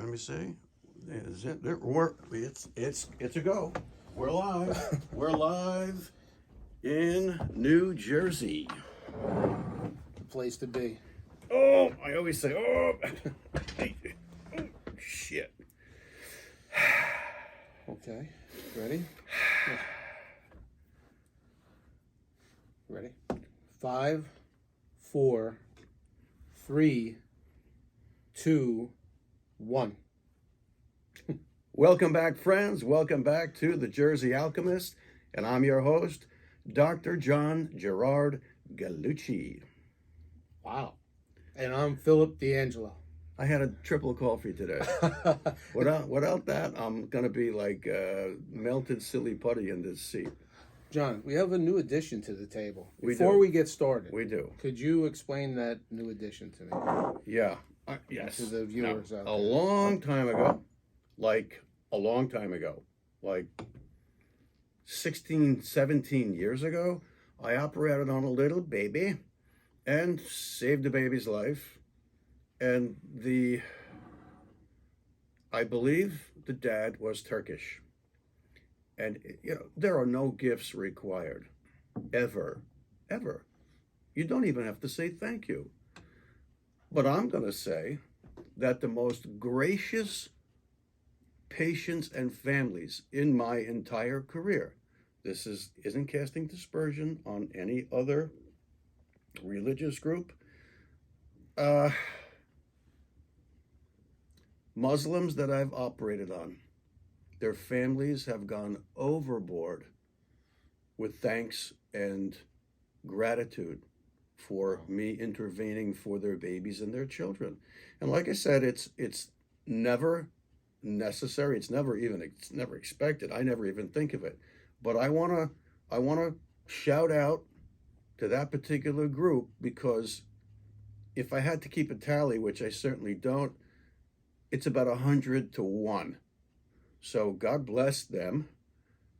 Let me see. Is it? It's a go. We're live. We're live in New Jersey. The place to be. Oh, I always say, oh, shit. Okay, ready? Ready? 5, 4, 3, 2, 1. Welcome back, friends. Welcome back to the Jersey Alchemist, and I'm your host, Dr. John Gerard Gallucci. Wow. And I'm Philip D'Angelo. I had a triple coffee today. Without that, I'm gonna be like melted silly putty in this seat. John, we have a new addition to the table. We Before do. we get started, We do. could you explain that new addition to me? Yeah. Yes. To the viewers Now, out a there. long time ago, like 16, 17 years ago, I operated on a little baby and saved the baby's life. And I believe the dad was Turkish. And, there are no gifts required, ever. You don't even have to say thank you. But I'm going to say that the most gracious patients and families in my entire career, this isn't casting dispersion on any other religious group, Muslims that I've operated on, their families have gone overboard with thanks and gratitude for me intervening for their babies and their children. And like I said, it's never necessary. It's never expected. I never even think of it. But I wanna shout out to that particular group, because if I had to keep a tally, which I certainly don't, it's about 100 to 1. So God bless them.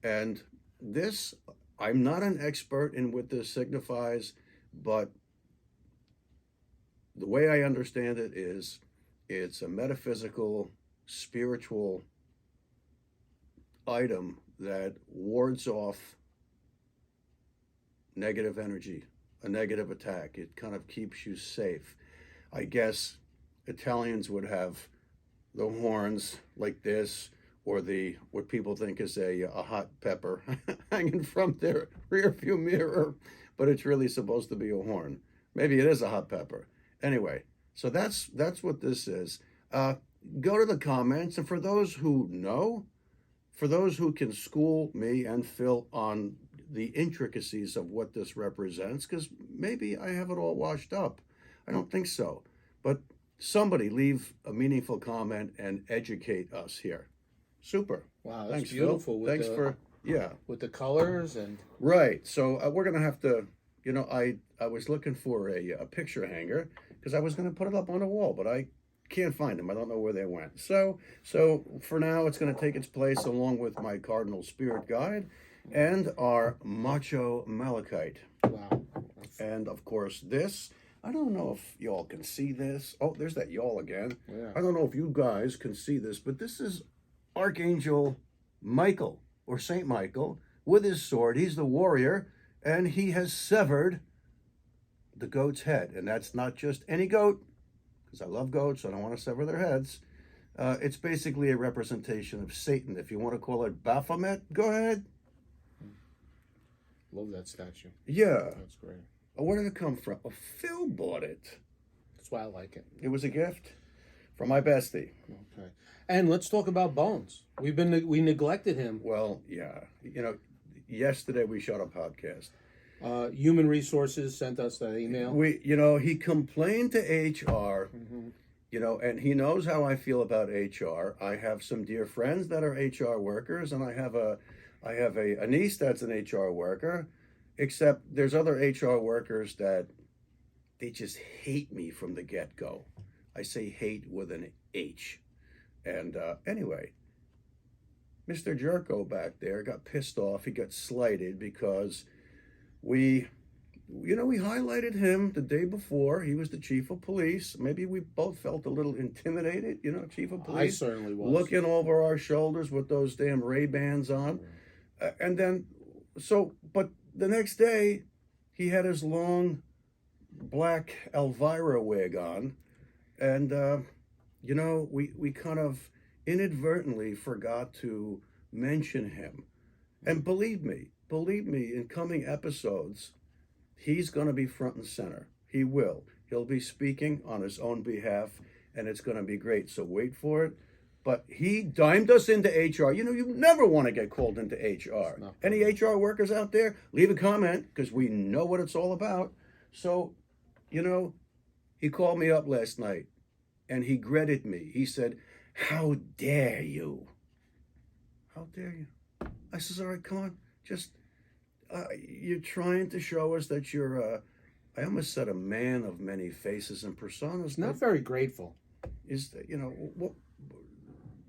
And this, I'm not an expert in what this signifies, but the way I understand it is it's a metaphysical, spiritual item that wards off negative energy, a negative attack. It kind of keeps you safe. I guess Italians would have the horns like this, or what people think is a hot pepper hanging from their rear view mirror, but it's really supposed to be a horn. Maybe it is a hot pepper. Anyway, so that's what this is. Go to the comments, and for those who know, for those who can school me and Phil on the intricacies of what this represents, because maybe I have it all washed up. I don't think so. But somebody leave a meaningful comment and educate us here. Super. Wow, that's Thanks, beautiful. Phil. With the colors and... Right. So we're going to have to, I was looking for a picture hanger because I was going to put it up on the wall, but I can't find them. I don't know where they went. So for now, it's going to take its place along with my Cardinal Spirit Guide and our Macho Malachite. Wow. And of course, this. I don't know if y'all can see this. Oh, there's that y'all again. Yeah. I don't know if you guys can see this, but this is Archangel Michael, or Saint Michael, with his sword. He's the warrior, and he has severed the goat's head. And that's not just any goat, because I love goats, so I don't want to sever their heads. It's basically a representation of Satan. If you want to call it Baphomet, go ahead. Love that statue. Yeah. That's great. Where did it come from? Oh, Phil bought it. That's why I like it. It was a gift from my bestie. Okay. And let's talk about Bones. We neglected him. Well, yeah. Yesterday we shot a podcast. Human Resources sent us that email. He complained to HR, and he knows how I feel about HR. I have some dear friends that are HR workers, and I have a niece that's an HR worker, except there's other HR workers that they just hate me from the get-go. I say hate with an H. And anyway, Mr. Jerko back there got pissed off. He got slighted because we we highlighted him the day before. He was the chief of police. Maybe we both felt a little intimidated, chief of I police, certainly was. looking over our shoulders with those damn Ray-Bans on. And then, but the next day, he had his long black Elvira wig on. And, we kind of inadvertently forgot to mention him. And believe me, in coming episodes, he's going to be front and center. He will. He'll be speaking on his own behalf, and it's going to be great. So wait for it. But he dimed us into HR. You never want to get called into HR. Any HR workers out there, leave a comment, because we know what it's all about. So, he called me up last night, and he greeted me. He said, "How dare you? How dare you?" I says, "All right, come on. Just, you're trying to show us that you're, I almost said a man of many faces and personas." Not very grateful. Is that, what?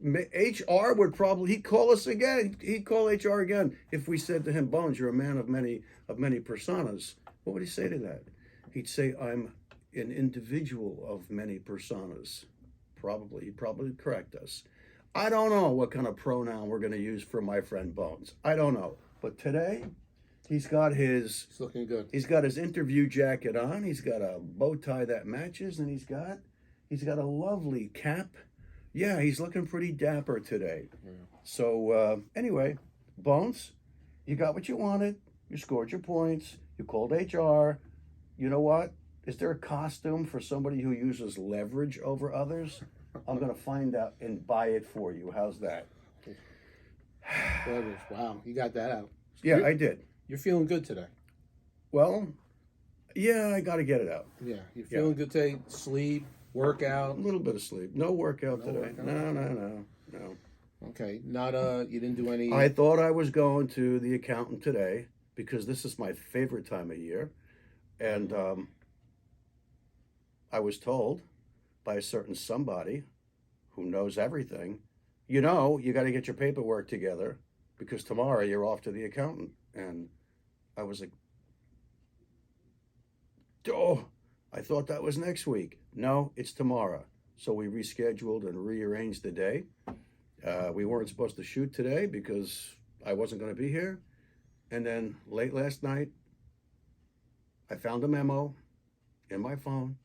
HR would probably, he'd call us again. He'd call HR again if we said to him, "Bones, you're a man of many personas." What would he say to that? He'd say, "I'm an individual of many personas." He'd probably correct us. I don't know what kind of pronoun we're going to use for my friend Bones. I don't know. But today, he's looking good. He's got his interview jacket on. He's got a bow tie that matches, and he's got a lovely cap. Yeah, he's looking pretty dapper today. Yeah. So anyway, Bones, you got what you wanted. You scored your points. You called HR. You know what? Is there a costume for somebody who uses leverage over others? I'm going to find out and buy it for you. How's that? Leverage. Wow, you got that out. Yeah, I did. You're feeling good today. Well, yeah, I got to get it out. Yeah, you're feeling good today. Sleep, workout. A little bit of sleep. No workout today. Workout. No. Okay, you didn't do any. I thought I was going to the accountant today because this is my favorite time of year. And I was told by a certain somebody who knows everything, you got to get your paperwork together because tomorrow you're off to the accountant. And I was like, oh, I thought that was next week. No, it's tomorrow. So we rescheduled and rearranged the day. We weren't supposed to shoot today because I wasn't going to be here. And then late last night, I found a memo in my phone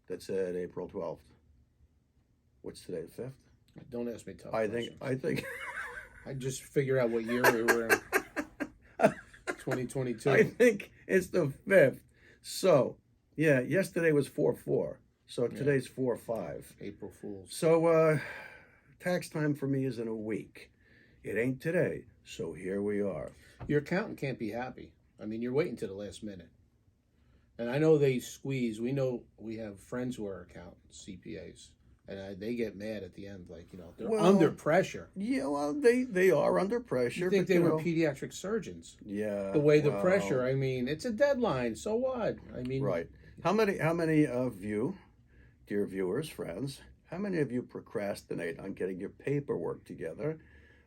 that said April 12th. What's today, the 5th? Don't ask me tough I questions. think I just figure out what year we were in. 2022. I think it's the 5th. So, yeah, yesterday was 4/4. So today's 4/5. April Fool's. So, tax time for me is in a week. It ain't today. So here we are. Your accountant can't be happy. I mean, you're waiting to the last minute. And I know they squeeze. We know we have friends who are accountants, CPAs, and they get mad at the end, like, they're under pressure. Yeah, well, they are under pressure. You think they were pediatric surgeons? Yeah. The way the pressure. I mean, it's a deadline. So what? I mean, right. How many of you, dear viewers, friends, how many of you procrastinate on getting your paperwork together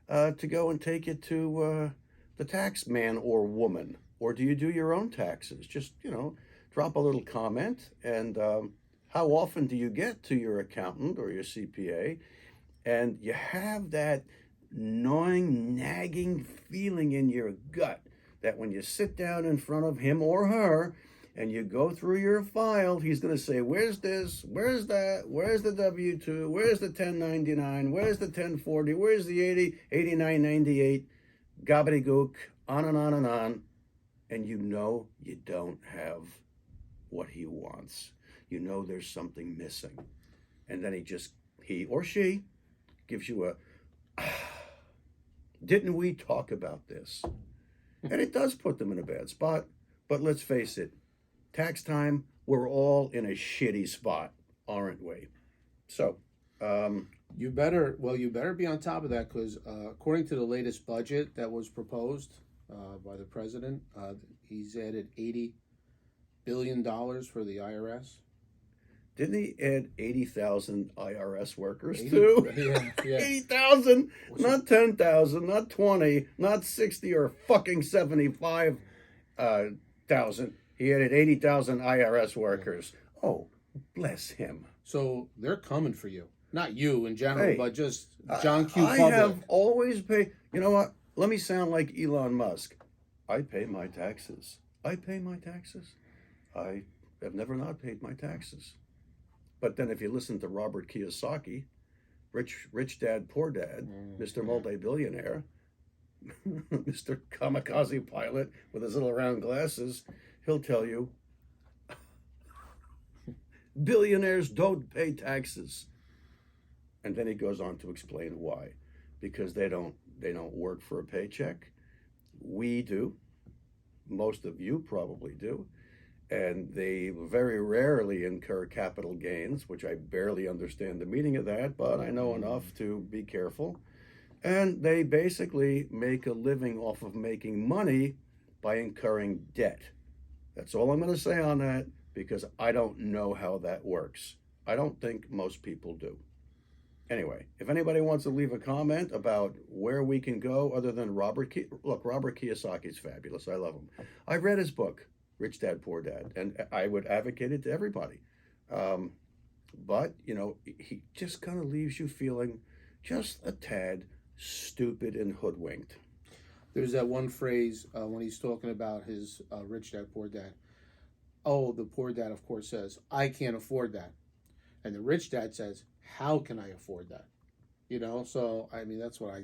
to go and take it to the tax man or woman? Or do you do your own taxes? Just, drop a little comment. And how often do you get to your accountant or your CPA and you have that gnawing, nagging feeling in your gut that when you sit down in front of him or her and you go through your file, he's going to say, "Where's this? Where's that? Where's the W-2? Where's the 1099? Where's the 1040? Where's the 80, 8998? Gobbledygook, on and on and on." And you don't have what he wants. There's something missing. And then he or she gives you a, "Didn't we talk about this?" And it does put them in a bad spot. But let's face it, tax time, we're all in a shitty spot, aren't we? So, you better be on top of that because according to the latest budget that was proposed by the president, he's added $80 billion for the IRS. Didn't he add 80,000 IRS workers too? Yeah. 80,000, not 10,000, not 20, not 60 or fucking 75,000. He added 80,000 IRS workers. Oh, bless him. So they're coming for you. Not you in general, Hey, but just John Q. I Public. have always paid. You know what? Let me sound like Elon Musk. I pay my taxes. I pay my taxes. I have never not paid my taxes. But then if you listen to Robert Kiyosaki, Rich Dad, Poor Dad, Mr. Multi-Billionaire, Mr. Kamikaze Pilot with his little round glasses, he'll tell you billionaires don't pay taxes. And then he goes on to explain why. Because they don't work for a paycheck. We do. Most of you probably do. And they very rarely incur capital gains, which I barely understand the meaning of that, but I know enough to be careful. And they basically make a living off of making money by incurring debt. That's all I'm going to say on that, because I don't know how that works. I don't think most people do. Anyway, if anybody wants to leave a comment about where we can go other than Robert Kiyosaki's fabulous. I love him. I've read his book, Rich Dad, Poor Dad, and I would advocate it to everybody. But, he just kind of leaves you feeling just a tad stupid and hoodwinked. There's that one phrase when he's talking about his Rich Dad, Poor Dad. Oh, the poor dad, of course, says, I can't afford that. And the rich dad says, how can I afford that? So, I mean, that's what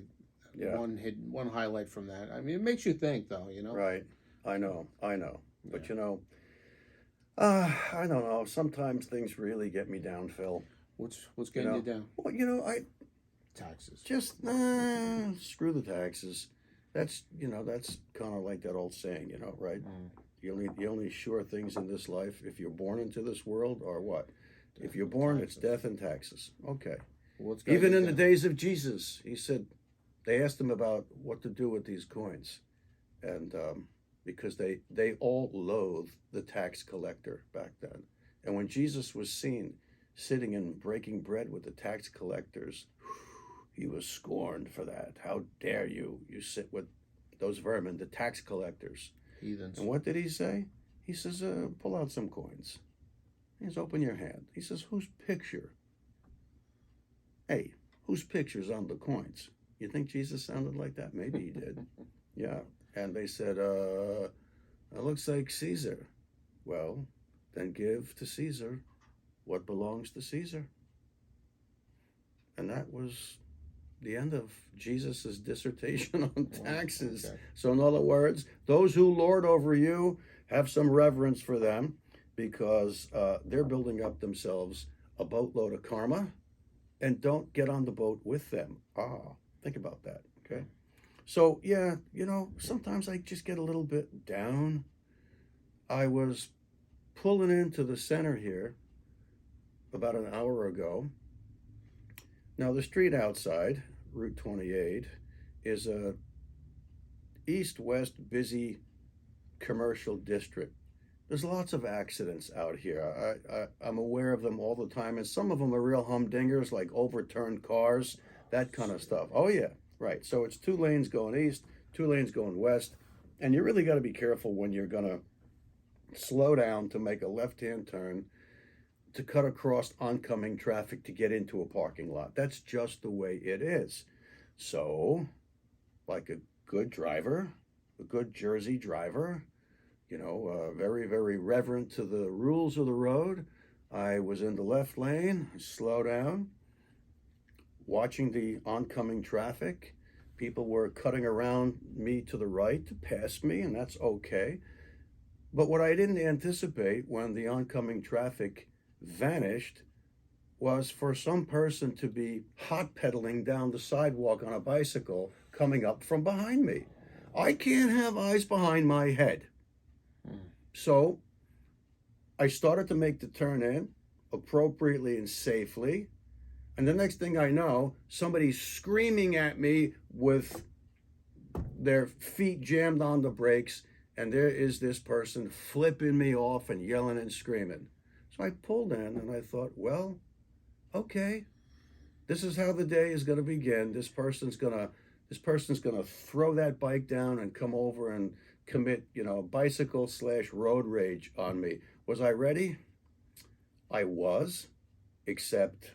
one highlight from that. I mean, it makes you think, though, Right. I know. But, I don't know. Sometimes things really get me down, Phil. What's getting you down? Well, Taxes. Just, screw the taxes. That's kind of like that old saying, right? The only sure things in this life, if you're born into this world, are what? If you're born, it's death and taxes. Okay. Even in the days of Jesus, he said, they asked him about what to do with these coins. And because they all loathed the tax collector back then. And when Jesus was seen sitting and breaking bread with the tax collectors, he was scorned for that. How dare you sit with those vermin, the tax collectors. Heathens. And what did he say? He says, pull out some coins. He says, open your hand. He says, whose picture? Hey, whose picture's on the coins? You think Jesus sounded like that? Maybe he did. Yeah. And they said, it looks like Caesar. Well, then give to Caesar what belongs to Caesar. And that was the end of Jesus's dissertation on taxes. Okay. So in other words, those who lord over you, have some reverence for them, because they're building up themselves a boatload of karma, and don't get on the boat with them. Think about that, okay? So, yeah, sometimes I just get a little bit down. I was pulling into the center here about an hour ago. Now, the street outside, Route 28, is a east-west busy commercial district. There's lots of accidents out here. I'm aware of them all the time, and some of them are real humdingers, like overturned cars, that kind of stuff. Oh, yeah, right. So it's 2 lanes going east, 2 lanes going west, and you really got to be careful when you're going to slow down to make a left-hand turn to cut across oncoming traffic to get into a parking lot. That's just the way it is. So, like a good driver, a good Jersey driver, very, very reverent to the rules of the road, I was in the left lane, slow down, watching the oncoming traffic. People were cutting around me to the right to pass me, and that's okay. But what I didn't anticipate when the oncoming traffic vanished was for some person to be hot pedaling down the sidewalk on a bicycle coming up from behind me. I can't have eyes behind my head. So I started to make the turn in appropriately and safely. And the next thing I know, somebody's screaming at me with their feet jammed on the brakes. And there is this person flipping me off and yelling and screaming. So I pulled in and I thought, well, okay, this is how the day is going to begin. This person's going to throw that bike down and come over and commit, bicycle/road rage on me. Was I ready? I was, except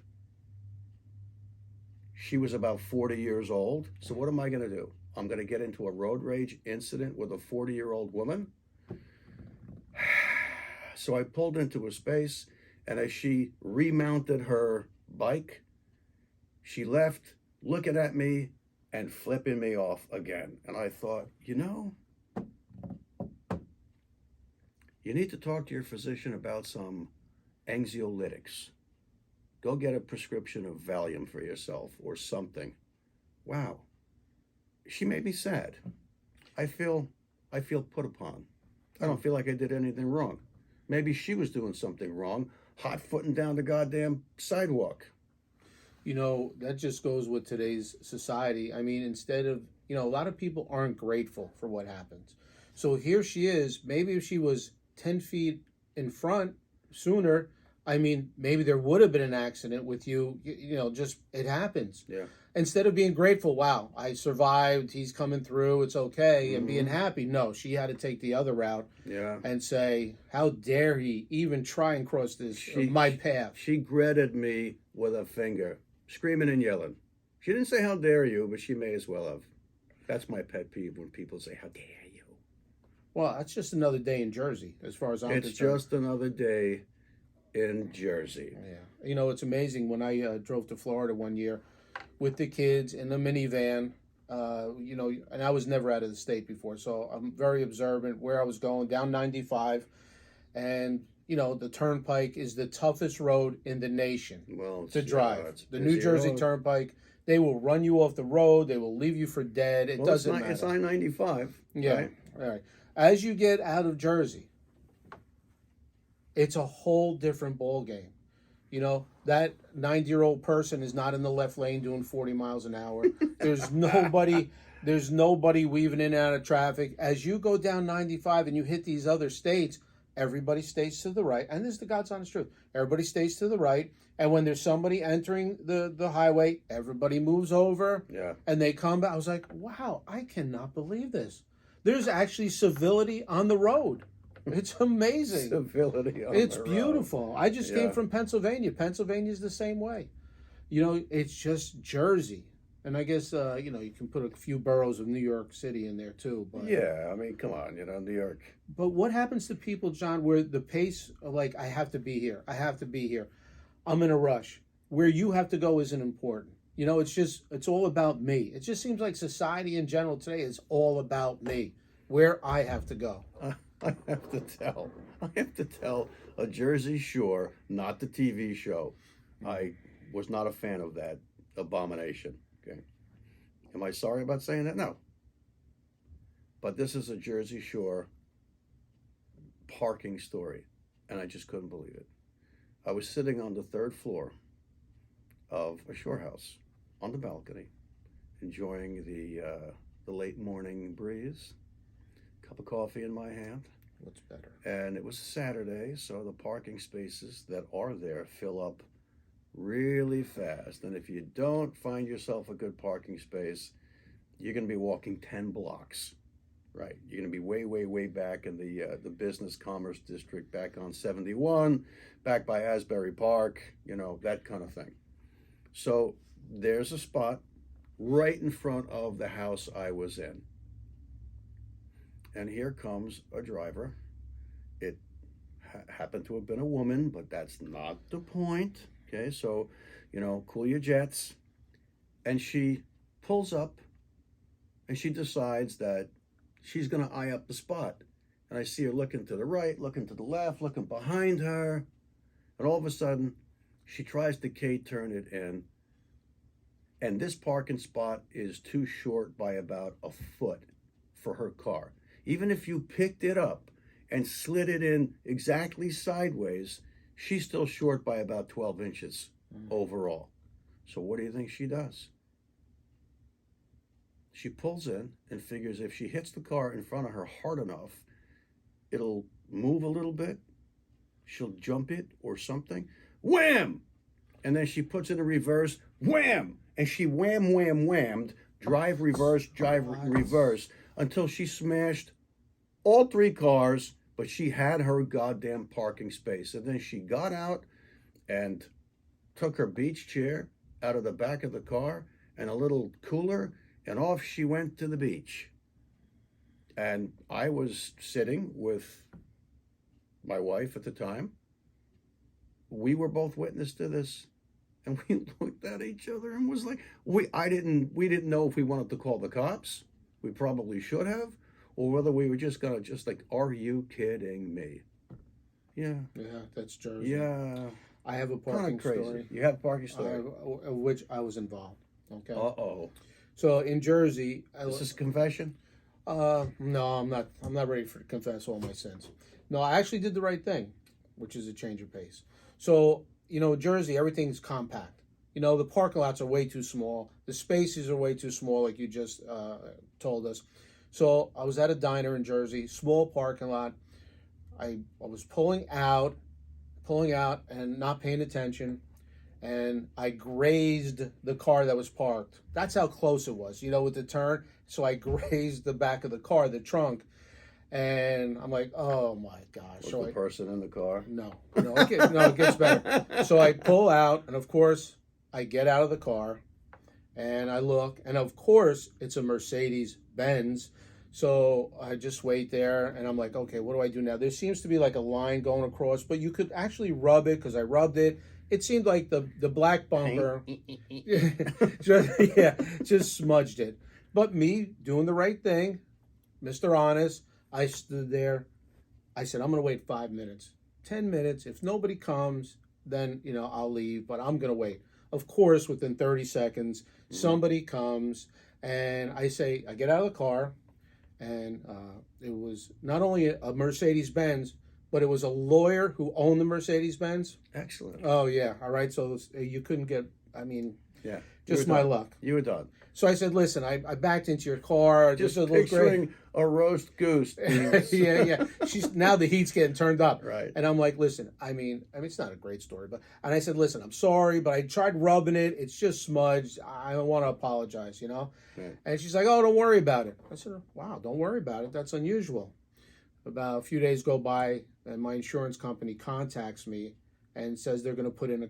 she was about 40 years old. So what am I going to do? I'm going to get into a road rage incident with a 40-year-old woman? So I pulled into a space, and as she remounted her bike, she left looking at me and flipping me off again. And I thought, you need to talk to your physician about some anxiolytics. Go get a prescription of Valium for yourself or something. Wow. She made me sad. I feel put upon. I don't feel like I did anything wrong. Maybe she was doing something wrong, hot-footing down the goddamn sidewalk. That just goes with today's society. I mean, instead of, a lot of people aren't grateful for what happens. So here she is. Maybe if she was 10 feet in front sooner, I mean, maybe there would have been an accident with you. Just it happens. Yeah. Instead of being grateful, wow, I survived, he's coming through, it's okay, and being happy. No, she had to take the other route and say, how dare he even try and cross my path. She greeted me with a finger, screaming and yelling. She didn't say, how dare you, but she may as well have. That's my pet peeve, when people say, how dare you. Well, that's just another day in Jersey, as far as I'm concerned. It's just another day in Jersey. Yeah. It's amazing. When I drove to Florida one year with the kids in the minivan, and I was never out of the state before, so I'm very observant where I was going, down 95, and, the Turnpike is the toughest road in the nation to drive. The New Jersey Turnpike, they will run you off the road, they will leave you for dead, it doesn't matter. It's I-95. Yeah, right? All right. As you get out of Jersey, it's a whole different ball game. That 90-year-old person is not in the left lane doing 40 miles an hour. There's nobody weaving in and out of traffic. As you go down 95 and you hit these other states, everybody stays to the right. And this is the God's honest truth. Everybody stays to the right. And when there's somebody entering the highway, everybody moves over. Yeah. And they come back. I was like, wow, I cannot believe this. There's actually civility on the road. It's amazing. Civility on It's the beautiful. road. I just came from Pennsylvania. Pennsylvania's the same way. It's just Jersey. And I guess, you can put a few boroughs of New York City in there too. But Yeah, I mean, come on, New York. But what happens to people, John, where the pace, like, I have to be here. I'm in a rush. Where you have to go isn't important. It's all about me. It just seems like society in general today is all about me, where I have to go. I have to tell a Jersey Shore, not the TV show. I was not a fan of that abomination. Okay. Am I sorry about saying that? No. But this is a Jersey Shore parking story, and I just couldn't believe it. I was sitting on the third floor of a shore house on the balcony, enjoying the late morning breeze. Cup of coffee in my hand. What's better? And it was a Saturday, so the parking spaces that are there fill up really fast. And if you don't find yourself a good parking space, you're going to be walking 10 blocks, right? You're going to be way, way, way back in the business commerce district, back on 71, back by Asbury Park, that kind of thing. So there's a spot right in front of the house I was in. And here comes a driver. It happened to have been a woman, but that's not the point. Okay, so, cool your jets. And she pulls up and she decides that she's going to eye up the spot. And I see her looking to the right, looking to the left, looking behind her. And all of a sudden, she tries to K-turn it in. And this parking spot is too short by about a foot for her car. Even if you picked it up and slid it in exactly sideways, she's still short by about 12 inches overall. So what do you think she does? She pulls in and figures if she hits the car in front of her hard enough, it'll move a little bit. She'll jump it or something. Wham! And then she puts it in reverse. Wham! And she whammed, drive, reverse, until she smashed all three cars, but she had her goddamn parking space. And then she got out and took her beach chair out of the back of the car and a little cooler, and off she went to the beach. And I was sitting with my wife at the time. We were both witness to this, and we looked at each other and was like, we didn't know if we wanted to call the cops. We probably should have, or whether we were just gonna just like, are you kidding me? Yeah. Yeah, that's Jersey. Yeah. I have a Kind parking of crazy. story. You have a parking story. Of which I was involved. Okay. Uh-oh. So in Jersey, Is this a confession? no, I'm not. I'm not ready to confess all my sins. No, I actually did the right thing, which is a change of pace. So Jersey, everything's compact. The parking lots are way too small. The spaces are way too small, like you just told us. So I was at a diner in Jersey, small parking lot. I was pulling out and not paying attention, and I grazed the car that was parked. That's how close it was, with the turn. So I grazed the back of the car, the trunk, and I'm like, oh my gosh. Was So the person in the car? No, it gets better. So I pull out, and of course, I get out of the car, and I look, and of course, it's a Mercedes Benz. So I just wait there, and I'm like, okay, what do I do now? There seems to be like a line going across, but you could actually rub it, because I rubbed it. It seemed like the black bumper, just smudged it. But me doing the right thing, Mr. Honest, I stood there. I said, I'm going to wait 5 minutes, 10 minutes. If nobody comes, then, I'll leave, but I'm going to wait. Of course, within 30 seconds, somebody comes, and I get out of the car, and it was not only a Mercedes-Benz, but it was a lawyer who owned the Mercedes-Benz. Excellent. Oh, yeah. All right. So you couldn't get, Yeah. just my luck. You were done. So I said, listen, I backed into your car. Just a little picturing a roast goose. yeah. Now the heat's getting turned up. Right. And I'm like, listen, it's not a great story, and I said, listen, I'm sorry, but I tried rubbing it. It's just smudged. I don't want to apologize, Right. And she's like, oh, don't worry about it. I said, wow, don't worry about it. That's unusual. About a few days go by, and my insurance company contacts me and says they're going to put in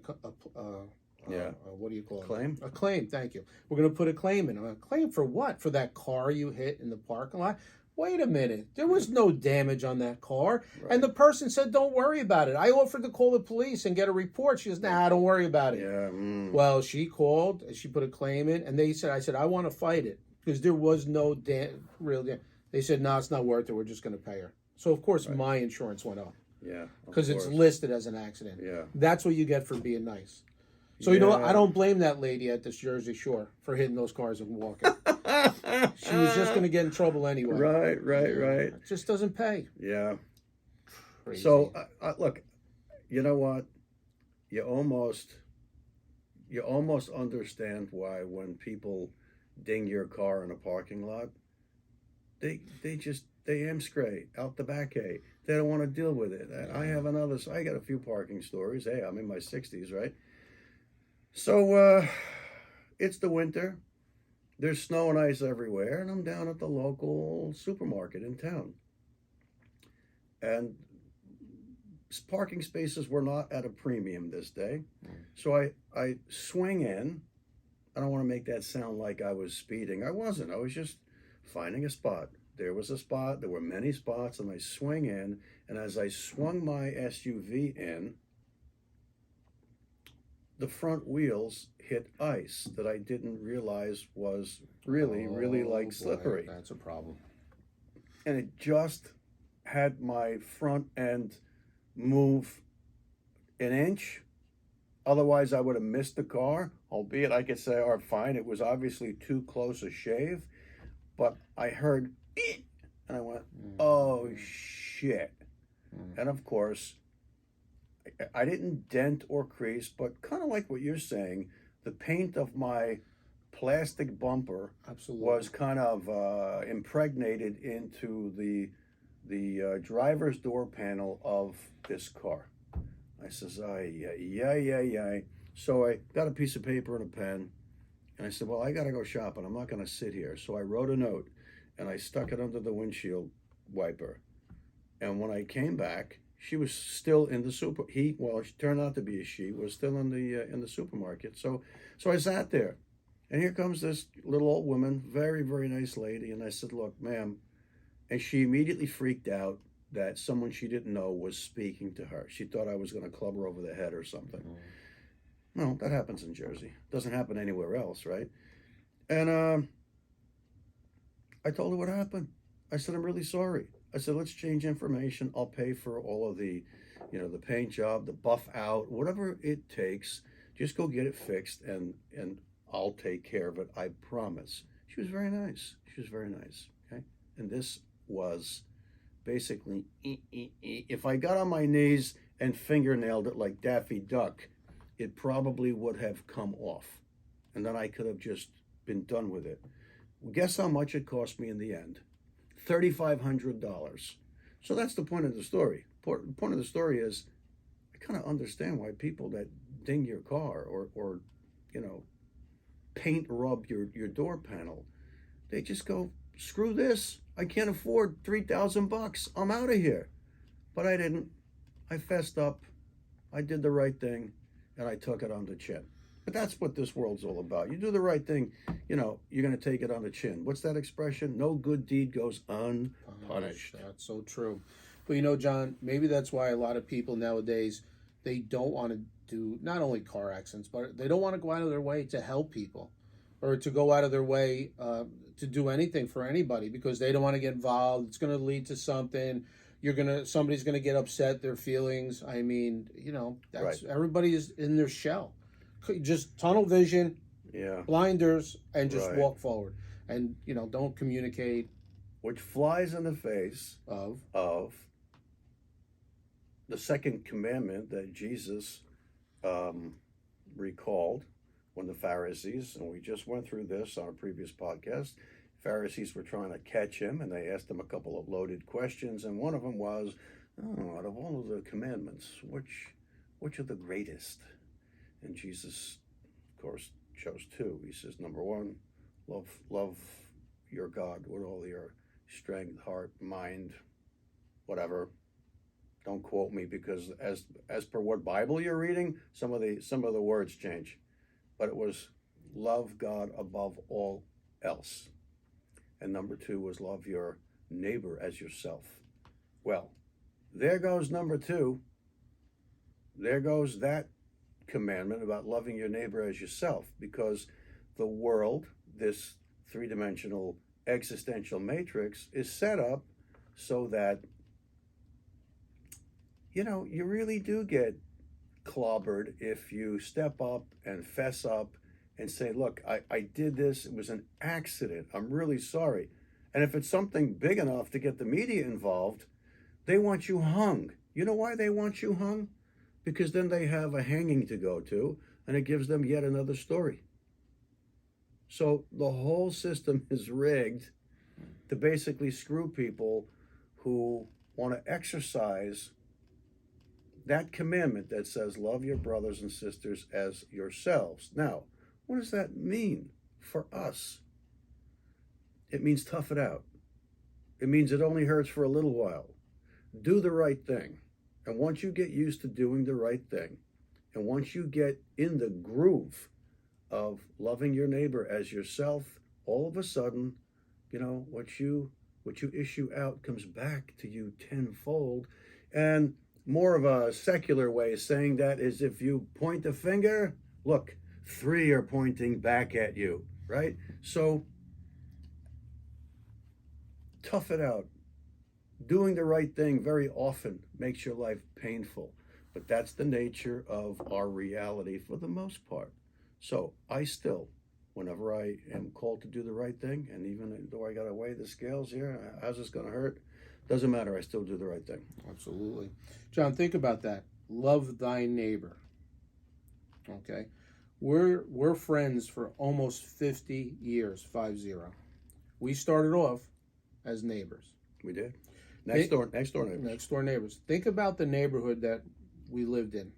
what do you call it? Claim? A claim, thank you. We're going to put a claim in. A claim for what? For that car you hit in the parking lot? Wait a minute. There was no damage on that car. Right. And the person said, don't worry about it. I offered to call the police and get a report. She says, nah, don't worry about it. Yeah. Well, she called, and she put a claim in, and I said, I want to fight it, because there was no real damage. They said, no, it's not worth it. We're just going to pay her. So, of course, my insurance went up. Yeah. Because it's listed as an accident. Yeah. That's what you get for being nice. So, you know what? I don't blame that lady at this Jersey Shore for hitting those cars and walking. She was just going to get in trouble anyway. Right. It just doesn't pay. Yeah. Crazy. So, look, you know what? You almost understand why when people ding your car in a parking lot, they amscray out the back. They don't want to deal with it. I have I got a few parking stories. Hey, I'm in my 60s, right? So it's the winter. There's snow and ice everywhere, and I'm down at the local supermarket in town. And parking spaces were not at a premium this day. So I swing in. I don't want to make that sound like I was speeding. I wasn't. I was just finding a spot. There was a spot. There were many spots, and I swing in. And as I swung my SUV in, the front wheels hit ice that I didn't realize was really like slippery. Boy, that's a problem. And it just had my front end move an inch. Otherwise, I would have missed the car, albeit I could say, all right, fine, it was obviously too close a shave. But I heard, eek, and I went, oh, shit. And of course, I didn't dent or crease, but kind of like what you're saying, the paint of my plastic bumper was kind of impregnated into the driver's door panel of this car. I says, yeah. So I got a piece of paper and a pen, and I said, well, I got to go shopping. I'm not going to sit here. So I wrote a note, and I stuck it under the windshield wiper. And when I came back, she was still in the she turned out to be a she, was still in the supermarket. So I sat there, and here comes this little old woman, very, very nice lady. And I said, look, ma'am. And she immediately freaked out that someone she didn't know was speaking to her. She thought I was going to club her over the head or something. No, that happens in Jersey. Doesn't happen anywhere else, right? And I told her what happened. I said, I'm really sorry. I said, let's change information. I'll pay for all of the, the paint job, the buff out, whatever it takes. Just go get it fixed, and I'll take care of it. I promise. She was very nice. She was very nice. Okay, and this was basically, if I got on my knees and fingernailed it like Daffy Duck, it probably would have come off, and then I could have just been done with it. Guess how much it cost me in the end? $3,500. So that's the point of the story. The point of the story is, I kind of understand why people that ding your car or paint rub your door panel, they just go, screw this. I can't afford $3,000. I'm out of here. But I didn't. I fessed up. I did the right thing, and I took it on the chin. But that's what this world's all about. You do the right thing, you're going to take it on the chin. What's that expression? No good deed goes unpunished. That's so true. But John, maybe that's why a lot of people nowadays, they don't want to do not only car accidents, but they don't want to go out of their way to help people or to go out of their way to do anything for anybody because they don't want to get involved. It's going to lead to something. Somebody's going to get upset, their feelings. I mean, that's right. Everybody is in their shell. Just tunnel vision, blinders, and just walk forward. And, don't communicate. Which flies in the face of the second commandment that Jesus recalled when the Pharisees, and we just went through this on a previous podcast, Pharisees were trying to catch him, and they asked him a couple of loaded questions, and one of them was, out of all of the commandments, which are the greatest? And Jesus, of course, chose two. He says, number one, love your God with all your strength, heart, mind, whatever. Don't quote me because as per what Bible you're reading, some of the words change. But it was love God above all else. And number two was love your neighbor as yourself. Well, there goes number two. There goes that commandment about loving your neighbor as yourself, because the world, this three-dimensional existential matrix, is set up so that you really do get clobbered if you step up and fess up and say, look, I did this, it was an accident, I'm really sorry. And if it's something big enough to get the media involved, they want you hung. You know why they want you hung? Because then they have a hanging to go to, and it gives them yet another story. So the whole system is rigged to basically screw people who want to exercise that commandment that says, love your brothers and sisters as yourselves. Now, what does that mean for us? It means tough it out. It means it only hurts for a little while. Do the right thing. And once you get used to doing the right thing, and once you get in the groove of loving your neighbor as yourself, all of a sudden, what you issue out comes back to you tenfold. And more of a secular way of saying that is, if you point the finger, look, 3 are pointing back at you, right? So tough it out. Doing the right thing very often makes your life painful, but that's the nature of our reality for the most part. So I still, whenever I am called to do the right thing, and even though I got to weigh the scales here, how's this going to hurt? Doesn't matter, I still do the right thing. Absolutely. John, think about that. Love thy neighbor. Okay? We're friends for almost 50 years, 50. We started off as neighbors. We did. Next door neighbors. Next door neighbors. Think about the neighborhood that we lived in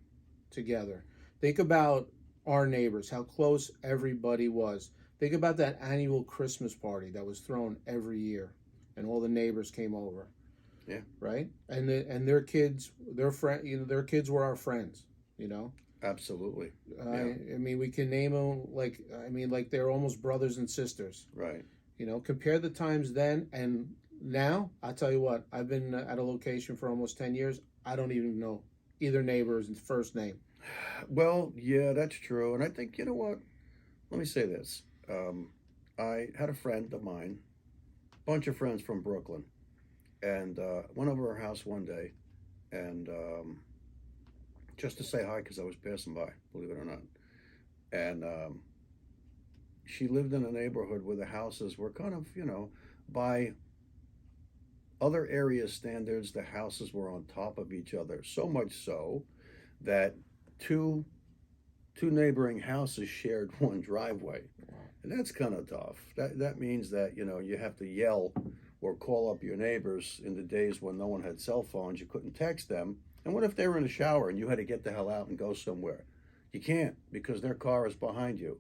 together. Think about our neighbors, how close everybody was. Think about that annual Christmas party that was thrown every year, and all the neighbors came over. Yeah. Right. And their kids, their kids were our friends. You know. Absolutely. Yeah. I mean, we can name them like they're almost brothers and sisters. Right. You know, compare the times then and now. I tell you what, I've been at a location for almost 10 years. I don't even know either neighbor's first name. Well, yeah, that's true. And I think, you know what? Let me say this. I had a friend of mine, bunch of friends from Brooklyn, and went over her house one day, and just to say hi because I was passing by, believe it or not. And she lived in a neighborhood where the houses were kind of, by other area standards, the houses were on top of each other. So much so that two two neighboring houses shared one driveway. And that's kind of tough. That means that, you have to yell or call up your neighbors in the days when no one had cell phones. You couldn't text them. And what if they were in the shower and you had to get the hell out and go somewhere? You can't because their car is behind you.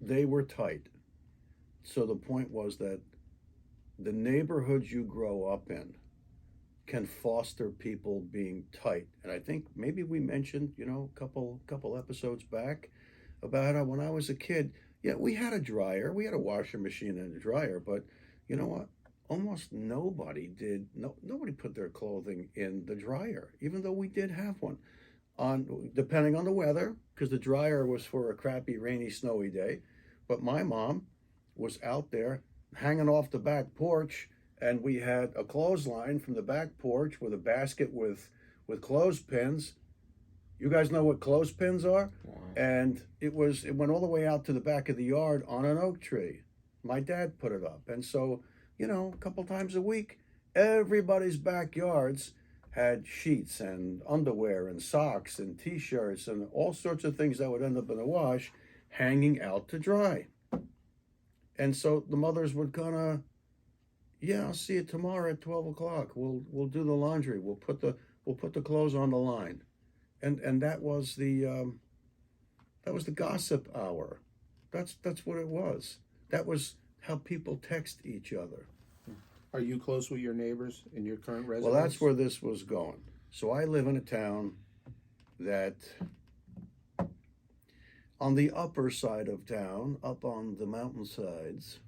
They were tight. So the point was that the neighborhoods you grow up in can foster people being tight. And I think maybe we mentioned, a couple episodes back about how when I was a kid, yeah, we had a dryer, we had a washer machine and a dryer, but you know what? Almost nobody did. Nobody put their clothing in the dryer, even though we did have one. On depending on the weather, because the dryer was for a crappy, rainy, snowy day. But my mom was out there hanging off the back porch, and we had a clothesline from the back porch with a basket with clothespins. You guys know what clothespins are? Wow. And it went all the way out to the back of the yard on an oak tree. My dad put it up. And so, a couple times a week, everybody's backyards had sheets and underwear and socks and t-shirts and all sorts of things that would end up in the wash hanging out to dry. And so the mothers would kind of, yeah, I'll see you tomorrow at 12 o'clock. We'll do the laundry. We'll put the clothes on the line. And that was the gossip hour. That's what it was. That was how people text each other. Are you close with your neighbors in your current residence? Well, that's where this was going. So I live in a town that on the upper side of town, up on the mountainsides,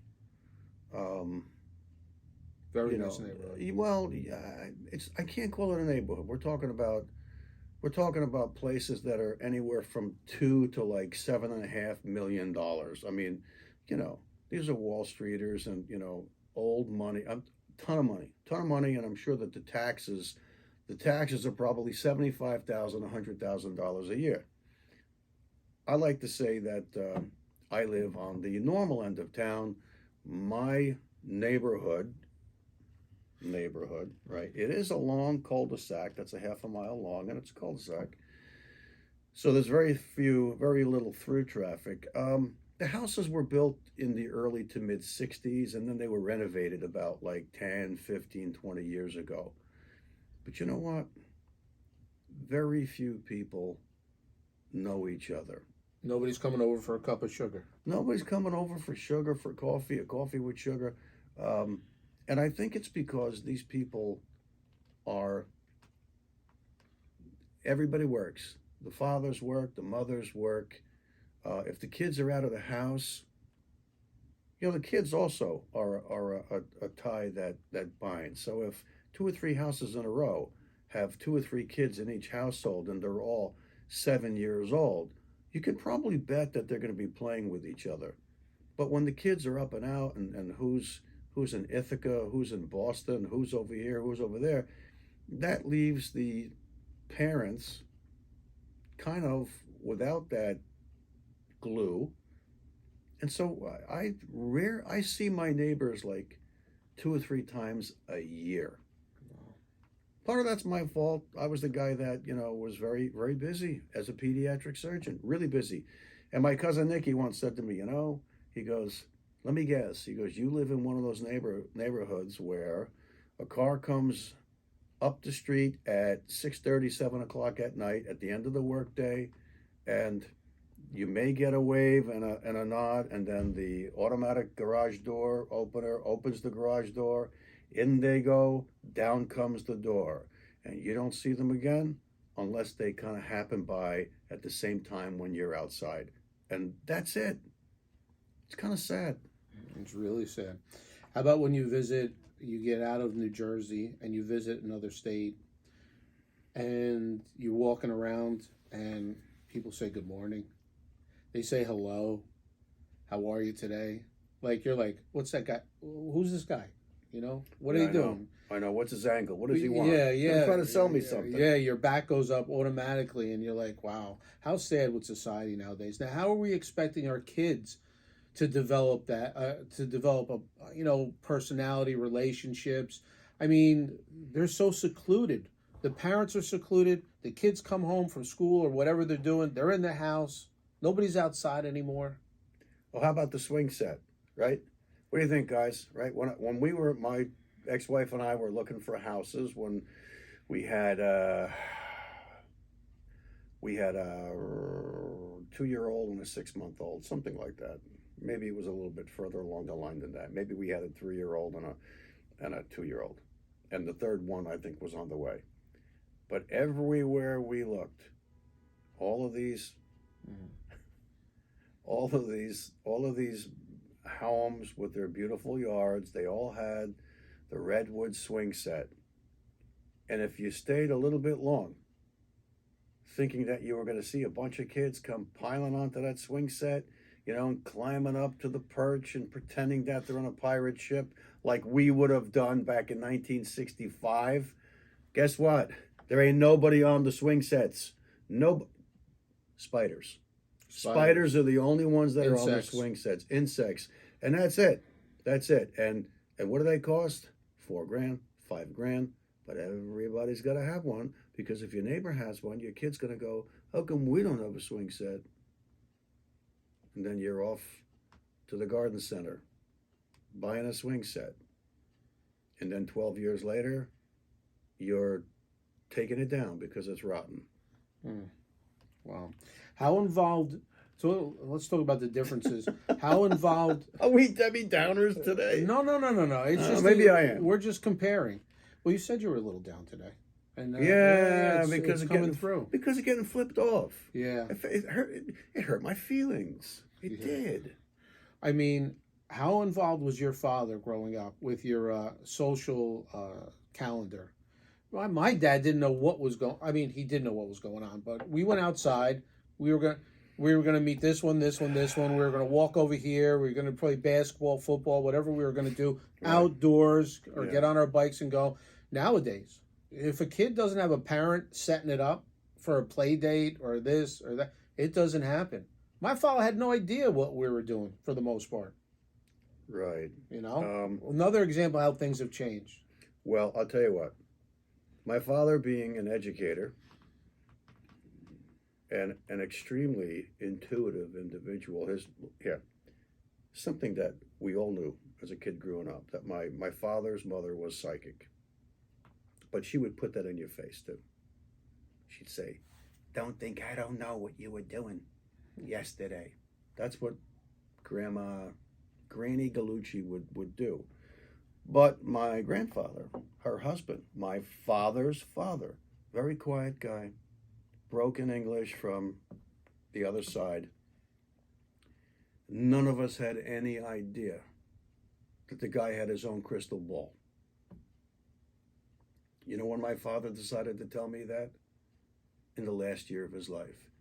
very nice neighborhood. Well, I can't call it a neighborhood. We're talking about places that are anywhere from $2 to like $7.5 million. I mean, these are Wall Streeters and old money, a ton of money, and I'm sure that the taxes are probably $75,000, $100,000 a year. I like to say that I live on the normal end of town. My neighborhood, right? It is a long cul-de-sac. That's a half a mile long, and it's a cul-de-sac. So there's very little through traffic. The houses were built in the early to mid 60s, and then they were renovated about like 10, 15, 20 years ago. But you know what? Very few people know each other. Nobody's coming over for a cup of sugar. Nobody's coming over for sugar, for coffee, a coffee with sugar. And I think it's because these people everybody works. The fathers work, the mothers work. If the kids are out of the house, the kids also are a tie that binds. So if 2 or 3 houses in a row have 2 or 3 kids in each household and they're all 7 years old, you can probably bet that they're going to be playing with each other. But when the kids are up and out and who's in Ithaca, who's in Boston, who's over here, who's over there, that leaves the parents kind of without that glue. And so I see my neighbors like 2 or 3 times a year. Part of that's my fault. I was the guy that, was very, very busy as a pediatric surgeon, really busy. And my cousin Nicky once said to me, he goes, let me guess. He goes, you live in one of those neighborhoods where a car comes up the street at 6:30, 7 o'clock at night at the end of the workday, and you may get a wave and a nod, and then the automatic garage door opener opens the garage door. In they go, down comes the door. And you don't see them again unless they kind of happen by at the same time when you're outside. And that's it. It's kind of sad. It's really sad. How about when you get out of New Jersey and you visit another state and you're walking around and people say good morning. They say hello. How are you today? Like, you're like, what's that guy? Who's this guy? You know, what are you doing? I know. What's his angle? What does he want? Yeah. He's trying to sell me something. Yeah, your back goes up automatically and you're like, wow, how sad with society nowadays. Now, how are we expecting our kids to develop personality, relationships? I mean, they're so secluded. The parents are secluded. The kids come home from school or whatever they're doing. They're in the house. Nobody's outside anymore. Well, how about the swing set, right? What do you think, guys? Right? When my ex-wife and I were looking for houses, when we had a 2-year-old and a 6-month-old, something like that. Maybe it was a little bit further along the line than that. Maybe we had a 3-year-old and a 2-year-old, and the third one I think was on the way. But everywhere we looked, all of these homes with their beautiful yards, they all had the redwood swing set. And if you stayed a little bit long, thinking that you were going to see a bunch of kids come piling onto that swing set, and climbing up to the perch and pretending that they're on a pirate ship like we would have done back in 1965, guess what? There ain't nobody on the swing sets. No Spiders. Spiders are the only ones that are on the swing sets. Insects. And that's it. And what do they cost? $4,000, $5,000. But everybody's got to have one, because if your neighbor has one, your kid's going to go, how come we don't have a swing set? And then you're off to the garden center buying a swing set. And then 12 years later, you're taking it down because it's rotten. Wow. How involved... So let's talk about the differences. How involved... Are we Debbie Downers today? No. It's just maybe I am. We're just comparing. Well, you said you were a little down today. And because it's coming through. Because of getting flipped off. Yeah. It hurt my feelings. It did. I mean, how involved was your father growing up with your social calendar? Well, my dad didn't know what was going. I mean, he did know what was going on, but we went outside. We were gonna meet this one. We were gonna walk over here. We were gonna play basketball, football, whatever we were gonna do outdoors, or get on our bikes and go. Nowadays, if a kid doesn't have a parent setting it up for a play date or this or that, it doesn't happen. My father had no idea what we were doing for the most part. Right. Another example of how things have changed. Well, I'll tell you what. My father, being an educator and an extremely intuitive individual, something that we all knew as a kid growing up, that my father's mother was psychic. But she would put that in your face too. She'd say, "Don't think I don't know what you were doing yesterday." That's what Granny Gallucci would do. But my grandfather, her husband, my father's father, very quiet guy, broken English from the other side. None of us had any idea that the guy had his own crystal ball. You know when my father decided to tell me that? In the last year of his life.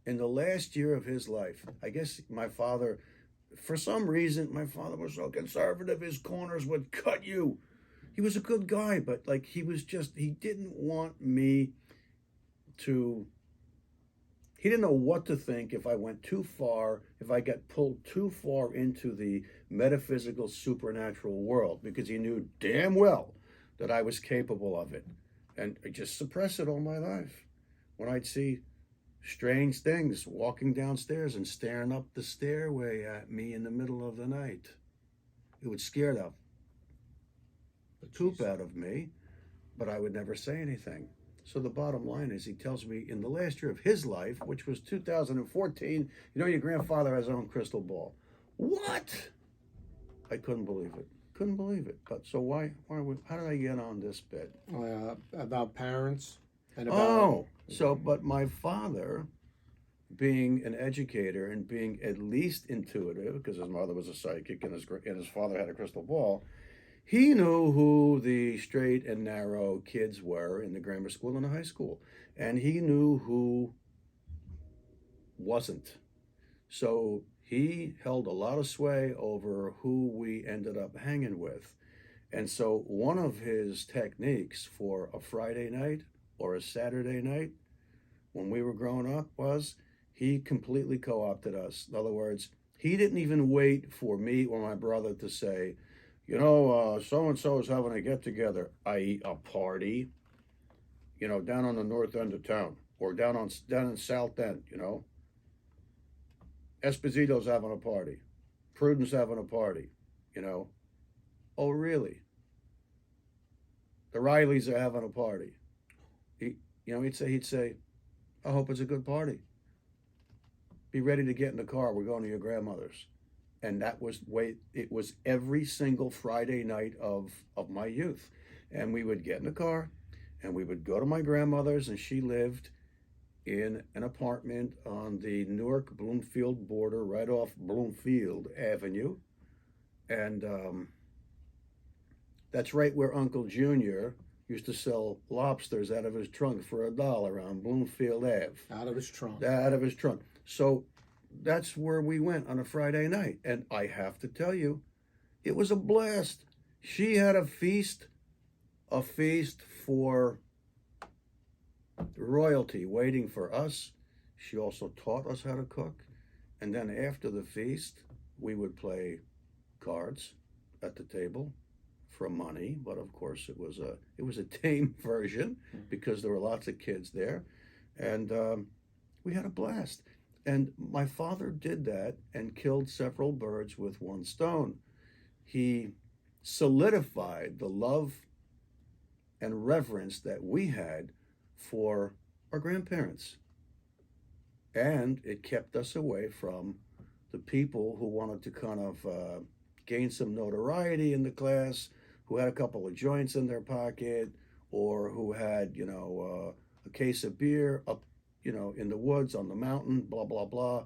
In the last year of his life. I guess my father, for some reason, my father was so conservative, his corners would cut you. He was a good guy, but he didn't want me to, he didn't know what to think if I went too far, if I got pulled too far into the metaphysical, supernatural world, because he knew damn well that I was capable of it. And I just suppressed it all my life. When I'd see strange things walking downstairs and staring up the stairway at me in the middle of the night, it would scare the poop out of me, but I would never say anything. So the bottom line is, he tells me in the last year of his life, which was 2014, your grandfather has his own crystal ball. What? I couldn't believe it. Couldn't believe it. But so how did I get on this bit? About parents and about. Oh, so, but my father, being an educator and being at least intuitive, because his mother was a psychic and his father had a crystal ball, he knew who the straight and narrow kids were in the grammar school and the high school, and he knew who wasn't. So he held a lot of sway over who we ended up hanging with. And so one of his techniques for a Friday night or a Saturday night when we were growing up was he completely co-opted us. In other words, he didn't even wait for me or my brother to say, so-and-so is having a get-together, i.e. a party, down on the north end of town or down in South End, Esposito's having a party. Prudence having a party, Oh, really? The Rileys are having a party. He'd say, I hope it's a good party. Be ready to get in the car. We're going to your grandmother's. And it was every single Friday night of my youth. And we would get in the car and we would go to my grandmother's, and she lived in an apartment on the Newark-Bloomfield border, right off Bloomfield Avenue. And that's right where Uncle Junior used to sell lobsters out of his trunk for $1 on Bloomfield Ave. Out of his trunk. Out of his trunk. So that's where we went on a Friday night. And I have to tell you, it was a blast. She had a feast for royalty waiting for us. She also taught us how to cook. And then after the feast, we would play cards at the table for money, but of course it was a tame version because there were lots of kids there, and we had a blast. And my father did that and killed several birds with one stone. He solidified the love and reverence that we had for our grandparents, and it kept us away from the people who wanted to kind of gain some notoriety in the class, who had a couple of joints in their pocket, or who had, a case of beer up, in the woods, on the mountain, blah, blah, blah.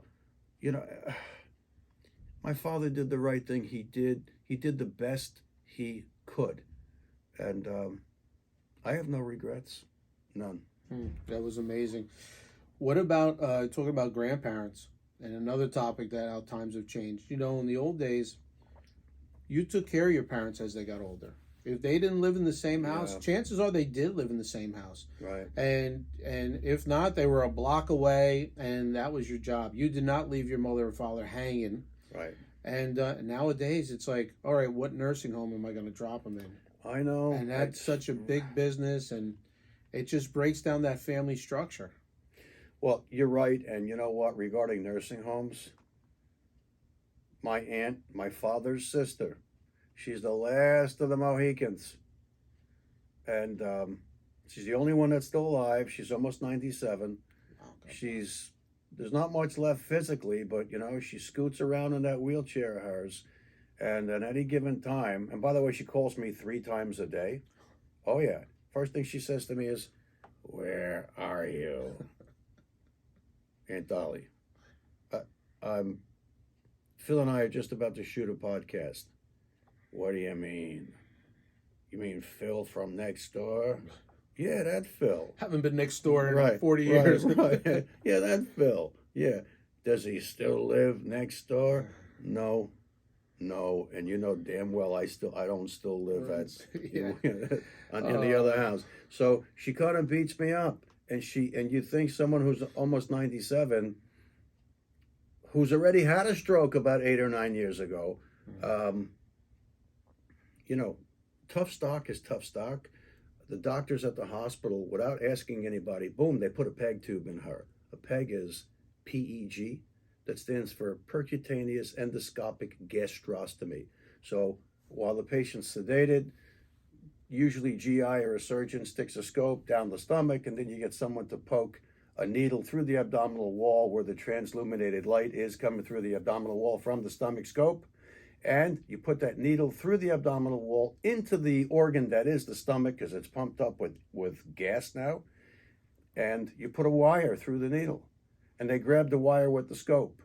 My father did the right thing. He did the best he could. And I have no regrets, none. That was amazing. What about talking about grandparents and another topic that how times have changed? In the old days, you took care of your parents as they got older. If they didn't live in the same house, chances are they did live in the same house. Right. And if not, they were a block away, and that was your job. You did not leave your mother or father hanging. Right. And nowadays, it's like, all right, what nursing home am I going to drop them in? I know. And that's such a big business, and it just breaks down that family structure. Well, you're right. And you know what? Regarding nursing homes, my aunt, my father's sister, she's the last of the Mohicans. And she's the only one that's still alive. She's almost 97. Okay. There's not much left physically, but, she scoots around in that wheelchair of hers. And at any given time, and by the way, she calls me 3 times a day. Oh, yeah. First thing she says to me is, "Where are you?" Aunt Dolly. Phil and I are just about to shoot a podcast. What do you mean? You mean Phil from next door? Yeah, that Phil. Haven't been next door in 40 years. Right. Yeah, that Phil. Yeah. Does he still live next door? No. And you know damn well I don't still live in the other house. So she kind of beats me up. And you think someone who's almost 97, who's already had a stroke about 8 or 9 years ago, tough stock is tough stock. The doctors at the hospital, without asking anybody, boom, they put a PEG tube in her. A PEG is PEG. That stands for percutaneous endoscopic gastrostomy. So while the patient's sedated, usually GI or a surgeon sticks a scope down the stomach, and then you get someone to poke a needle through the abdominal wall where the transluminated light is coming through the abdominal wall from the stomach scope. And you put that needle through the abdominal wall into the organ that is the stomach, because it's pumped up with gas now. And you put a wire through the needle. And they grab the wire with the scope.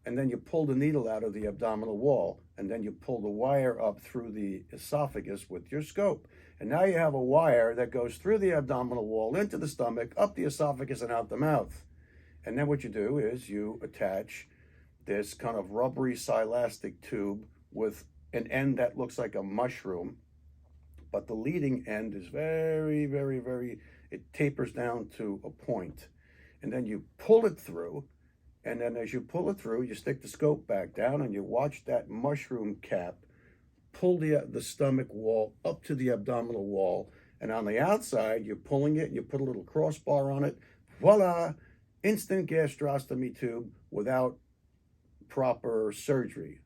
And then you pull the needle out of the abdominal wall. And then you pull the wire up through the esophagus with your scope. And now you have a wire that goes through the abdominal wall, into the stomach, up the esophagus, and out the mouth. And then what you do is you attach this kind of rubbery silastic tube with an end that looks like a mushroom, but the leading end is very, very, very, it tapers down to a point. And then you pull it through, and then as you pull it through, you stick the scope back down, and you watch that mushroom cap pull the stomach wall up to the abdominal wall. And on the outside, you're pulling it, and you put a little crossbar on it. Voila! Instant gastrostomy tube without proper surgery.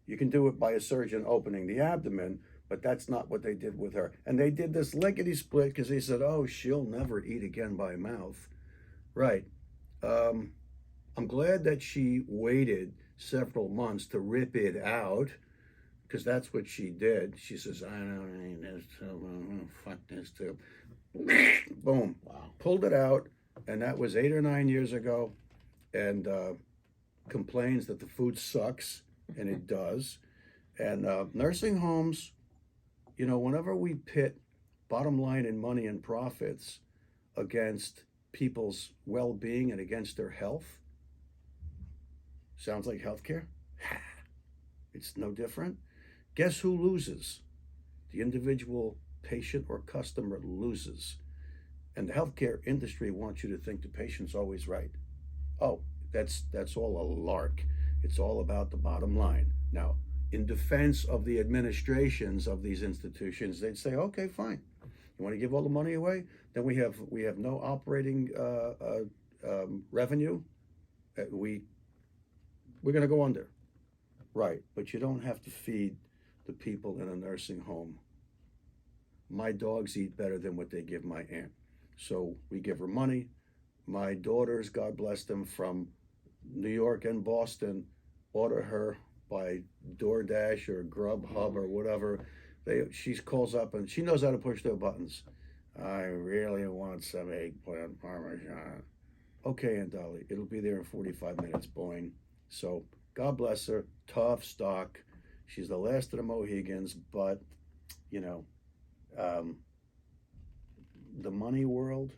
You can do it by a surgeon opening the abdomen, but that's not what they did with her. And they did this lickety split because they said, oh, she'll never eat again by mouth. Right. I'm glad that she waited several months to rip it out, because that's what she did. She says, I don't need this tube. Fuck this tube. Boom. Wow. Pulled it out, and that was 8 or 9 years ago, and complains that the food sucks, and it does. And nursing homes, you know, whenever we pit bottom line and money and profits against people's well-being and against their health, sounds like healthcare? It's no different. Guess who loses? The individual patient or customer loses. And the healthcare industry wants you to think the patient's always right. Oh, that's all a lark. It's all about the bottom line. Now, in defense of the administrations of these institutions, they'd say, okay, fine. You want to give all the money away? Then we have no operating revenue. We're going to go under. Right, but you don't have to feed the people in a nursing home. My dogs eat better than what they give my aunt. So we give her money. My daughters, God bless them, from New York and Boston, order her by DoorDash or Grubhub or whatever. She calls up and she knows how to push their buttons. I really want some eggplant parmesan. Okay, Aunt Dolly, it'll be there in 45 minutes, boing. So God bless her, tough stock. She's the last of the Mohegans, but, you know, the money world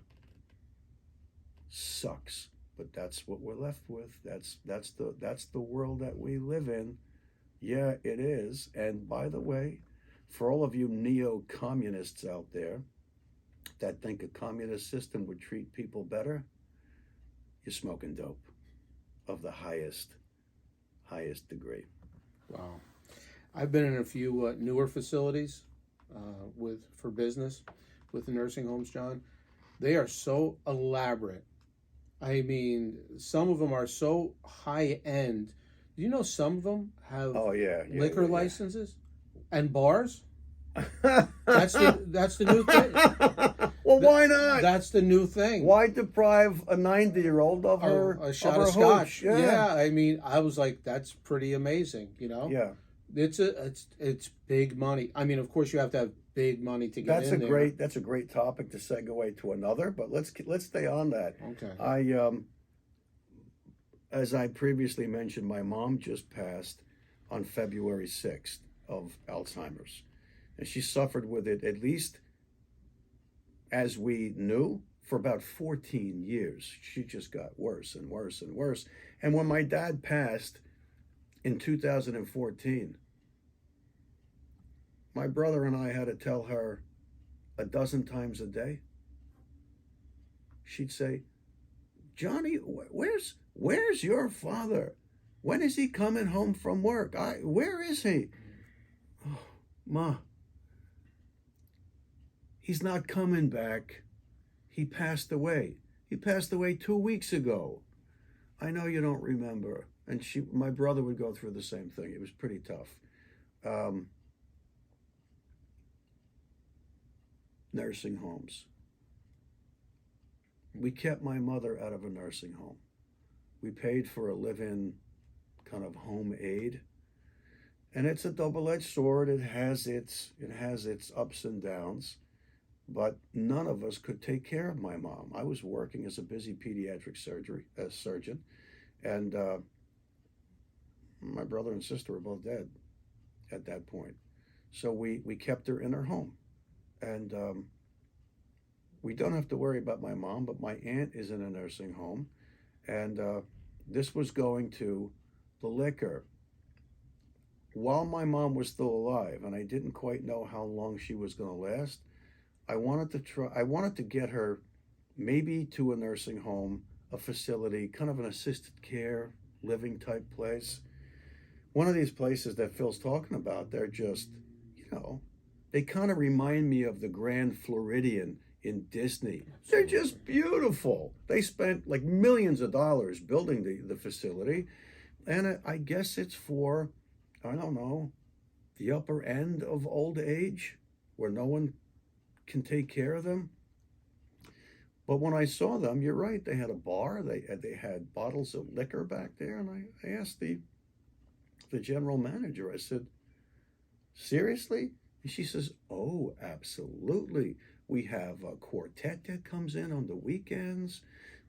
sucks, but that's what we're left with. That's the world that we live in. Yeah, it is. And by the way, for all of you neo-communists out there that think a communist system would treat people better, you're smoking dope of the highest degree. Wow. I've been in a few newer facilities for business with the nursing homes, John. They are so elaborate. I mean, some of them are so high end. Do you know some of them have liquor licenses and bars? That's the new thing. Well, why not? That's the new thing. Why deprive a 90-year-old of her a shot of of scotch? Yeah. Yeah, I mean, I was like, that's pretty amazing. You know. Yeah. It's big money. I mean, of course, you have to have big money to get in there. That's a great topic to segue to another, but let's stay on that. Okay. As I previously mentioned, my mom just passed on February 6th of Alzheimer's, and she suffered with it, at least as we knew, for about 14 years. She just got worse and worse and worse. And when my dad passed in 2014, my brother and I had to tell her a dozen times a day. She'd say, Johnny, where's your father? When is he coming home from work? Where is he? Oh, Ma, he's not coming back. He passed away. He passed away 2 weeks ago. I know you don't remember. And my brother would go through the same thing. It was pretty tough. nursing homes. We kept my mother out of a nursing home. We paid for a live-in kind of home aid. And it's a double-edged sword. It has its ups and downs, but none of us could take care of my mom. I was working as a busy pediatric surgeon, and my brother and sister were both dead at that point. So we kept her in her home, and we don't have to worry about my mom, but my aunt is in a nursing home, and this was going to the liquor. While my mom was still alive, and I didn't quite know how long she was going to last, I wanted to get her maybe to a nursing home, a facility, kind of an assisted care living type place. One of these places that Phil's talking about, they're just, they kind of remind me of the Grand Floridian in Disney. They're just beautiful. They spent like millions of dollars building the facility, and I guess it's for, I don't know, the upper end of old age where no one can take care of them. But when I saw them, you're right, they had a bar, they had bottles of liquor back there, and I asked the general manager, I said, seriously? And she says, oh, absolutely. We have a quartet that comes in on the weekends.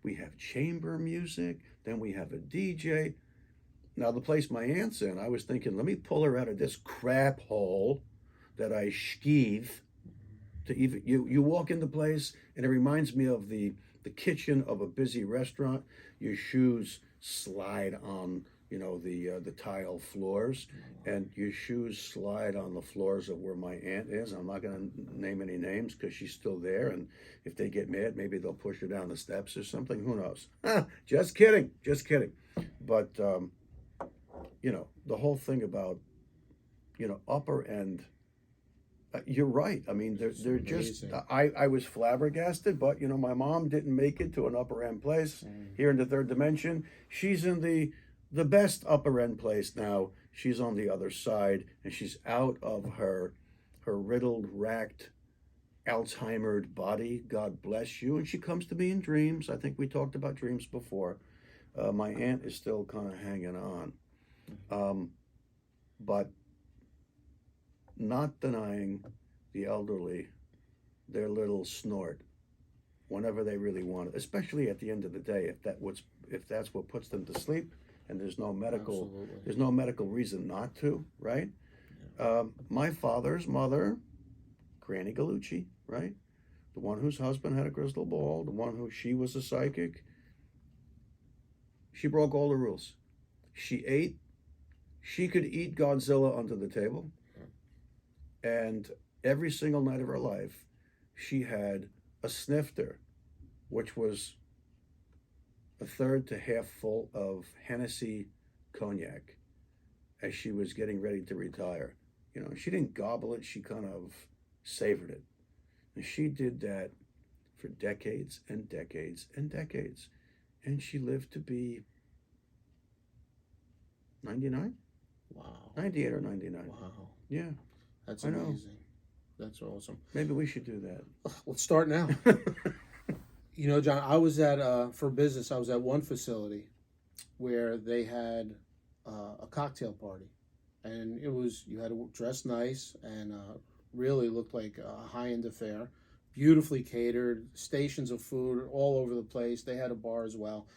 We have chamber music. Then we have a DJ. Now, the place my aunt's in, I was thinking, let me pull her out of this crap hole that I skeeve. To even you walk in the place, and it reminds me of the kitchen of a busy restaurant. Your shoes slide on, the tile floors, and your shoes slide on the floors of where my aunt is. I'm not going to name any names because she's still there, and if they get mad, maybe they'll push her down the steps or something. Who knows? Just kidding. But the whole thing about, upper end, you're right. I mean, they're just, I was flabbergasted, but, my mom didn't make it to an upper end place here in the third dimension. She's in the best upper end place now. She's on the other side, and she's out of her riddled, racked, Alzheimer's body. God bless you. And she comes to me in dreams. I think we talked about dreams before. My aunt is still kind of hanging on. But not denying the elderly their little snort whenever they really want it, especially at the end of the day, if that's what puts them to sleep, and there's no medical reason not to, right? Yeah. My father's mother, Granny Gallucci, right? The one whose husband had a crystal ball, the one who she was a psychic. She broke all the rules. She could eat Godzilla under the table. And every single night of her life, she had a snifter, which was a third to half full of Hennessy cognac as she was getting ready to retire. She didn't gobble it, she kind of savored it. And she did that for decades and decades and decades. And she lived to be 99? Wow. 98 or 99. Wow. Yeah. That's amazing. That's awesome. Maybe we should do that. Let's start now. John, I was for business, I was at one facility where they had a cocktail party. And you had to dress nice and really looked like a high-end affair. Beautifully catered, stations of food all over the place. They had a bar as well.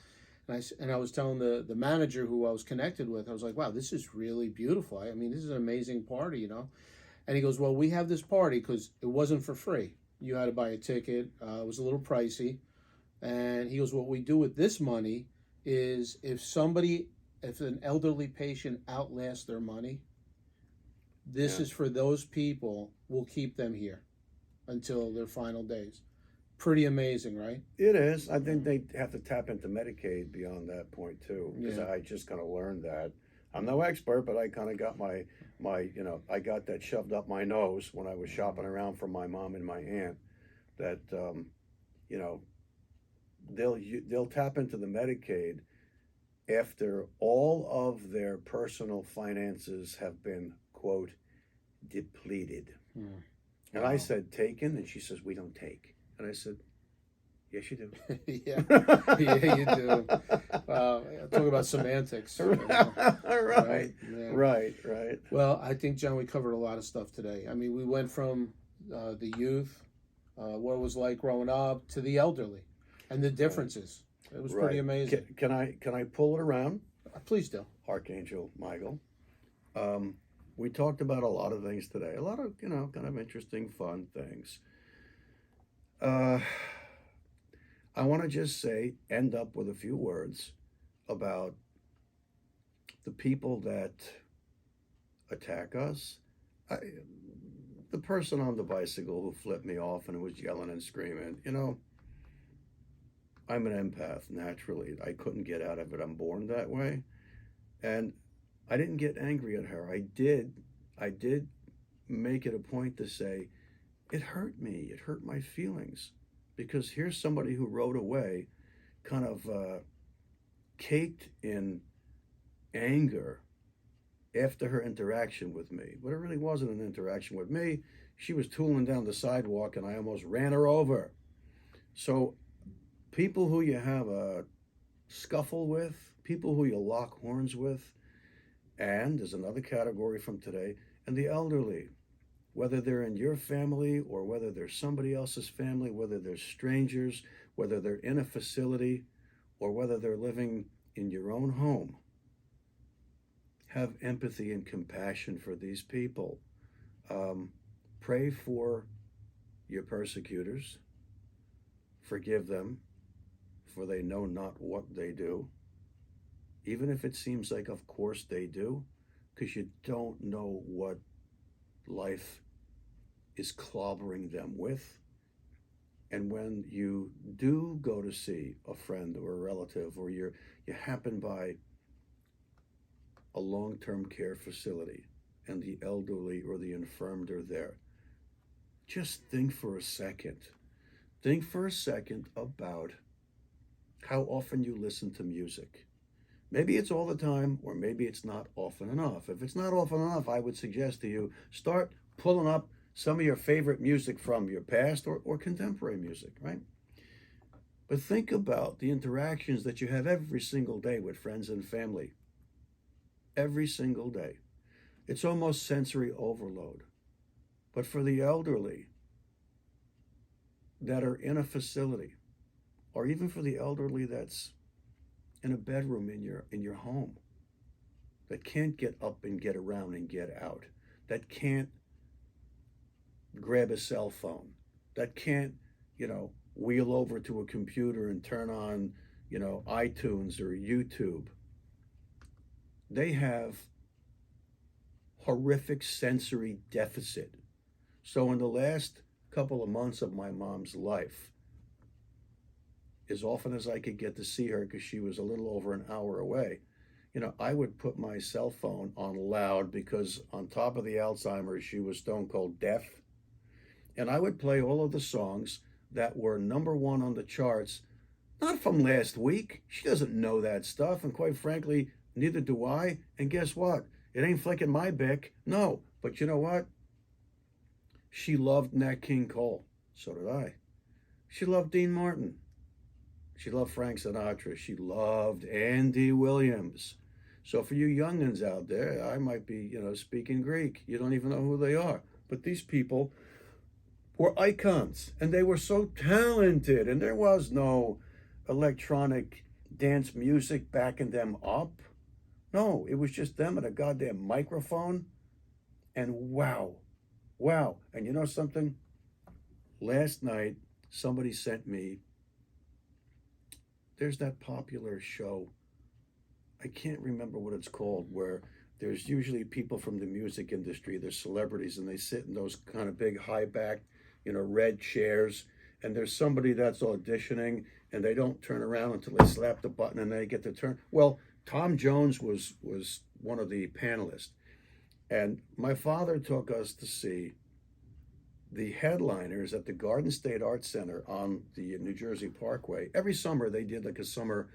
And I was telling the manager who I was connected with, I was like, wow, this is really beautiful. I mean, this is an amazing party, And he goes, well, we have this party because it wasn't for free. You had to buy a ticket. It was a little pricey. And he goes, what we do with this money is if an elderly patient outlasts their money, this is for those people. We'll keep them here until their final days. Pretty amazing, right? It is. I think they have to tap into Medicaid beyond that point too, because I just kind of learned that. I'm no expert, but I kind of got my I got that shoved up my nose when I was shopping around for my mom and my aunt. That they'll tap into the Medicaid after all of their personal finances have been, quote, depleted. And I said, taken? And she says, we don't take. And I said, yes, you do. Yeah, yeah, you do. Talk about semantics. You know, Right, Yeah. right. Well, I think, John, we covered a lot of stuff today. I mean, we went from the youth, what it was like growing up, to the elderly, and the differences. It was pretty amazing. Can I pull it around? Please do. Archangel Michael. We talked about a lot of things today, a lot of, kind of interesting, fun things. I want to just end up with a few words about the people that attack us. The person on the bicycle who flipped me off and was yelling and screaming, I'm an empath naturally. I couldn't get out of it. I'm born that way. And I didn't get angry at her. I did make it a point to say, it hurt me. It hurt my feelings. Because here's somebody who rode away kind of caked in anger after her interaction with me. But it really wasn't an interaction with me. She was tooling down the sidewalk and I almost ran her over. So people who you have a scuffle with, people who you lock horns with, and there's another category from today, and the elderly, whether they're in your family or whether they're somebody else's family, whether they're strangers, whether they're in a facility, or whether they're living in your own home. Have empathy and compassion for these people. Pray for your persecutors. Forgive them, for they know not what they do. Even if it seems like, of course, they do, because you don't know what life is clobbering them with. And when you do go to see a friend or a relative, or you happen by a long-term care facility and the elderly or the infirmed are there, just think for a second. Think for a second about how often you listen to music. Maybe it's all the time, or maybe it's not often enough. If it's not often enough, I would suggest to you, start pulling up some of your favorite music from your past or contemporary music, right? But think about the interactions that you have every single day with friends and family. Every single day. It's almost sensory overload. But for the elderly that are in a facility, or even for the elderly that's in a bedroom in your home, that can't get up and get around and get out, that can't grab a cell phone, that can't, wheel over to a computer and turn on, iTunes or YouTube. They have horrific sensory deficit. So in the last couple of months of my mom's life, as often as I could get to see her, because she was a little over an hour away, I would put my cell phone on loud, because on top of the Alzheimer's, she was stone cold deaf. And I would play all of the songs that were number one on the charts, not from last week. She doesn't know that stuff. And quite frankly, neither do I. And guess what? It ain't flicking my bick. No. But you know what? She loved Nat King Cole. So did I. She loved Dean Martin. She loved Frank Sinatra. She loved Andy Williams. So for you youngins out there, I might be, speaking Greek. You don't even know who they are. But these people were icons, and they were so talented, and there was no electronic dance music backing them up. No, it was just them and a goddamn microphone. And wow. And you know something? Last night, somebody sent me, there's that popular show, I can't remember what it's called, where there's usually people from the music industry, they're celebrities, and they sit in those kind of big high-backed, red chairs, and there's somebody that's auditioning, and they don't turn around until they slap the button and they get to turn. Well, Tom Jones was one of the panelists, and my father took us to see the headliners at the Garden State Arts Center on the New Jersey Parkway. Every summer they did like a summer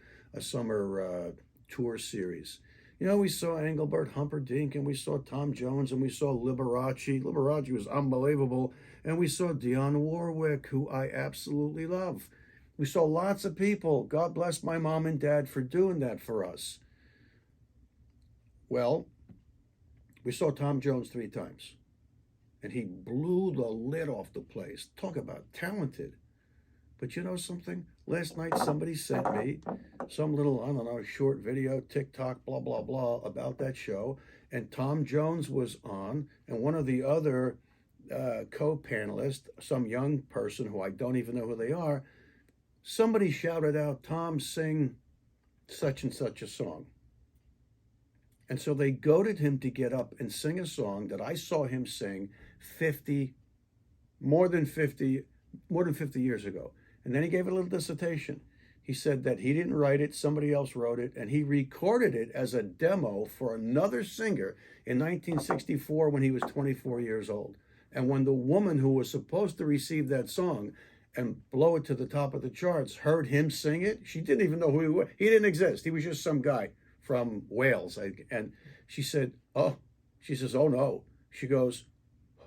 tour series, You know, we saw Engelbert Humperdinck, and we saw Tom Jones, and we saw Liberace. Liberace was unbelievable. And we saw Dionne Warwick, who I absolutely love. We saw lots of people. God bless my mom and dad for doing that for us. Well, we saw Tom Jones 3 times, and he blew the lid off the place. Talk about talented. But you know something? Last night somebody sent me some little, I don't know, short video, TikTok, blah, blah, blah, about that show. And Tom Jones was on, and one of the other co-panelists, some young person who I don't even know who they are, somebody shouted out, "Tom, sing such and such a song." And so they goaded him to get up and sing a song that I saw him sing more than 50 years ago. And then he gave a little dissertation. He said that he didn't write it, somebody else wrote it, and he recorded it as a demo for another singer in 1964 when he was 24 years old. And when the woman who was supposed to receive that song and blow it to the top of the charts heard him sing it, she didn't even know who he was. He didn't exist. He was just some guy from Wales. And she said, "Oh," she says, "Oh no." She goes,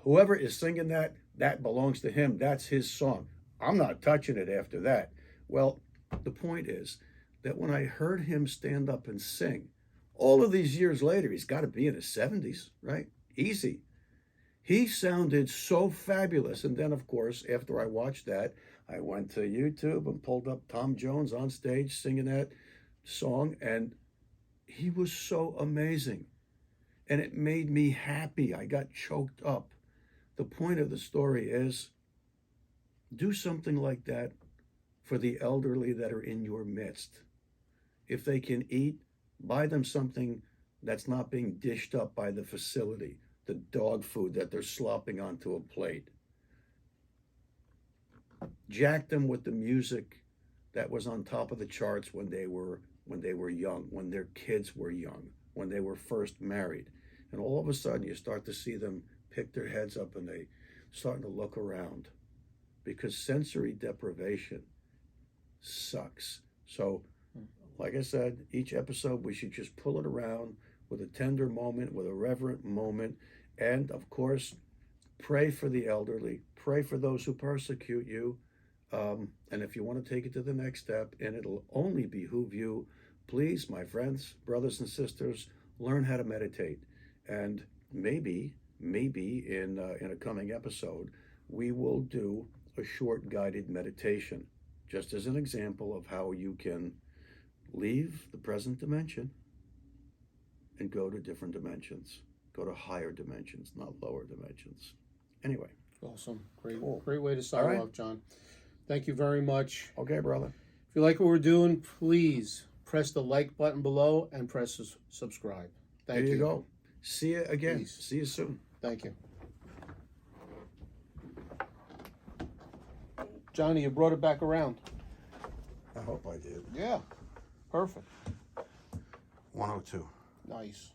"Whoever is singing that belongs to him. That's his song. I'm not touching it after that." Well, the point is that when I heard him stand up and sing, all of these years later, he's got to be in his 70s, right? Easy. He sounded so fabulous. And then, of course, after I watched that, I went to YouTube and pulled up Tom Jones on stage singing that song, and he was so amazing. And it made me happy. I got choked up. The point of the story is, do something like that for the elderly that are in your midst. If they can eat, buy them something that's not being dished up by the facility, the dog food that they're slopping onto a plate. Jack them with the music that was on top of the charts when they were young, when their kids were young, when they were first married. And all of a sudden you start to see them pick their heads up and they starting to look around, because sensory deprivation sucks. So, like I said, each episode we should just pull it around with a tender moment, with a reverent moment, and of course, pray for the elderly, pray for those who persecute you, and if you want to take it to the next step, and it'll only behoove you, please, my friends, brothers and sisters, learn how to meditate. And maybe in a coming episode, we will do a short guided meditation, just as an example of how you can leave the present dimension and go to different dimensions, go to higher dimensions, not lower dimensions. Anyway. Awesome. Great, cool. Great way to start off, John. Thank you very much. Okay, brother. If you like what we're doing, please press the like button below and press subscribe. Thank you. There you go. See you again. Peace. See you soon. Thank you. Johnny, you brought it back around. I hope I did. Yeah. Perfect. 102. Nice.